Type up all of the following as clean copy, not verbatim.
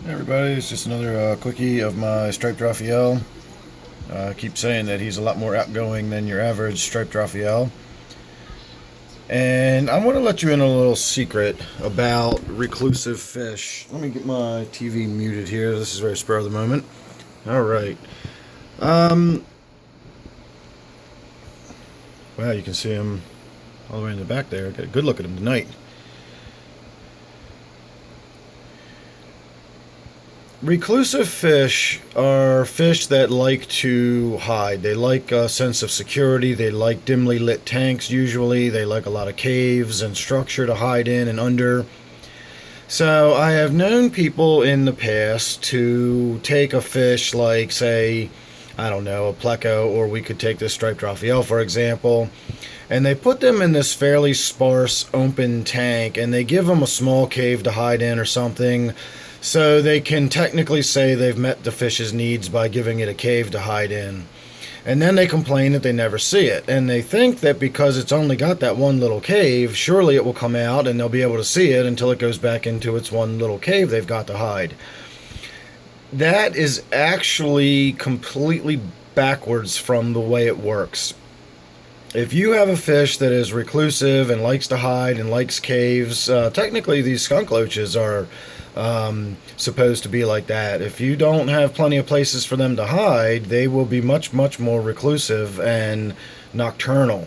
Hey everybody, it's just another quickie of my Striped Raphael. I keep saying that he's a lot more outgoing than your average Striped Raphael. And I want to let you in on a little secret about reclusive fish. Let me get my TV muted here. This is very spur of the moment. Alright. Wow, you can see him all the way in the back there. Get a good look at him tonight. Reclusive fish are fish that like to hide. They like a sense of security. They like dimly lit tanks usually. They like a lot of caves and structure to hide in and under. So I have known people in the past to take a fish like, say, I don't know, a pleco, or we could take this Striped Raphael for example, and they put them in this fairly sparse open tank and they give them a small cave to hide in or something. So they can technically say they've met the fish's needs by giving it a cave to hide in. And then they complain that they never see it. And they think that because it's only got that one little cave, surely it will come out and they'll be able to see it until it goes back into its one little cave they've got to hide. That is actually completely backwards from the way it works. If you have a fish that is reclusive and likes to hide and likes caves, technically these skunk loaches are supposed to be like that. If you don't have plenty of places for them to hide, they will be much more reclusive and nocturnal.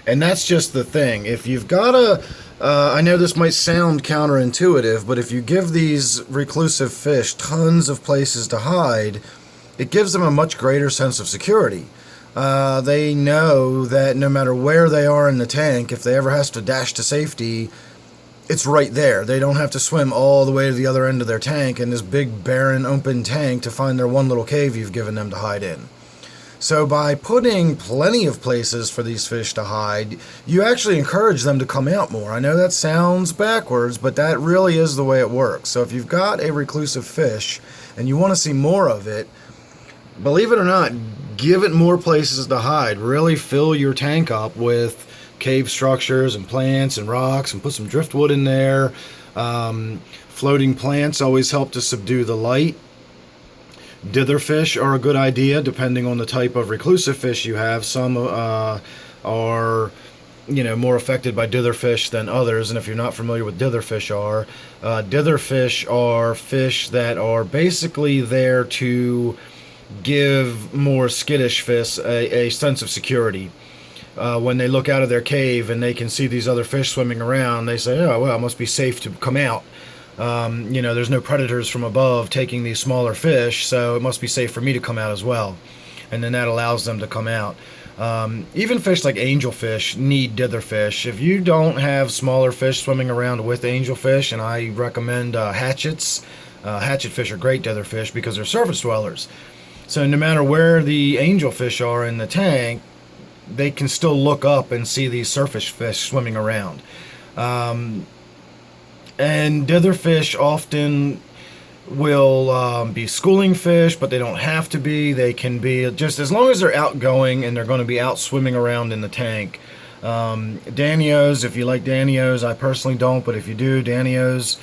And that's just the thing. If you've got I know this might sound counterintuitive, but if you give these reclusive fish tons of places to hide, it gives them a much greater sense of security. They know that no matter where they are in the tank, if they ever has to dash to safety, it's right there. They don't have to swim all the way to the other end of their tank in this big barren open tank to find their one little cave you've given them to hide in. So by putting plenty of places for these fish to hide, you actually encourage them to come out more. I know that sounds backwards, but that really is the way it works. So if you've got a reclusive fish and you want to see more of it, believe it or not, give it more places to hide. Really fill your tank up with cave structures and plants and rocks and put some driftwood in there. Floating plants always help to subdue the light. Ditherfish are a good idea depending on the type of reclusive fish you have. Some are more affected by ditherfish than others, and if you're not familiar with ditherfish are fish that are basically there to give more skittish fish a sense of security. When they look out of their cave and they can see these other fish swimming around, they say, oh, well, it must be safe to come out. There's no predators from above taking these smaller fish, so it must be safe for me to come out as well. And then that allows them to come out. Even fish like angelfish need ditherfish. If you don't have smaller fish swimming around with angelfish, and I recommend hatchets, hatchetfish are great ditherfish because they're surface dwellers. So no matter where the angelfish are in the tank, they can still look up and see these surface fish swimming around. And ditherfish often will be schooling fish, but they don't have to be. They can be just as long as they're outgoing and they're going to be out swimming around in the tank. Danios, if you like Danios, I personally don't, but if you do, Danios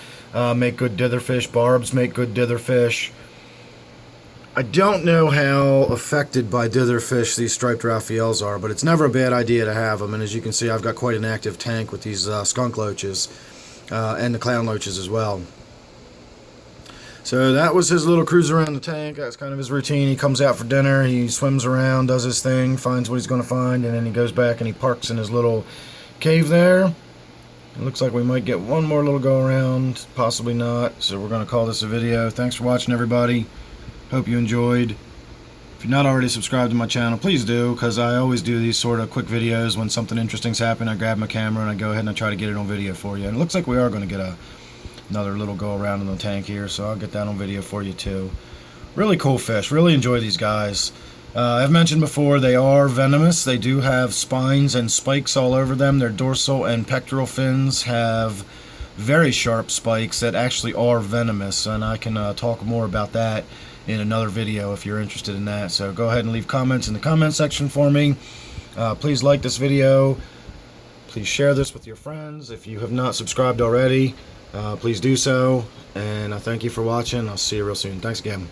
make good ditherfish. Barbs make good ditherfish. I don't know how affected by ditherfish these Striped Raphaels are, but it's never a bad idea to have them. And as you can see, I've got quite an active tank with these skunk loaches and the clown loaches as well. So that was his little cruise around the tank. That's kind of his routine. He comes out for dinner, he swims around, does his thing, finds what he's going to find, and then he goes back and he parks in his little cave there. It looks like we might get one more little go around, possibly not. So we're going to call this a video. Thanks for watching, everybody. Hope you enjoyed. If you're not already subscribed to my channel, please do, because I always do these sort of quick videos. When something interesting's happened, I grab my camera and I go ahead and I try to get it on video for you. And it looks like we are going to get another little go around in the tank here, so I'll get that on video for you too. Really cool fish. Really enjoy these guys. I've mentioned before, they are venomous. They do have spines and spikes all over them. Their dorsal and pectoral fins have very sharp spikes that actually are venomous, and I can talk more about that in another video if you're interested in that. So go ahead and leave comments in the comment section for me. Please like this video. Please share this with your friends. If you have not subscribed already, please do so. And I thank you for watching. I'll see you real soon. Thanks again.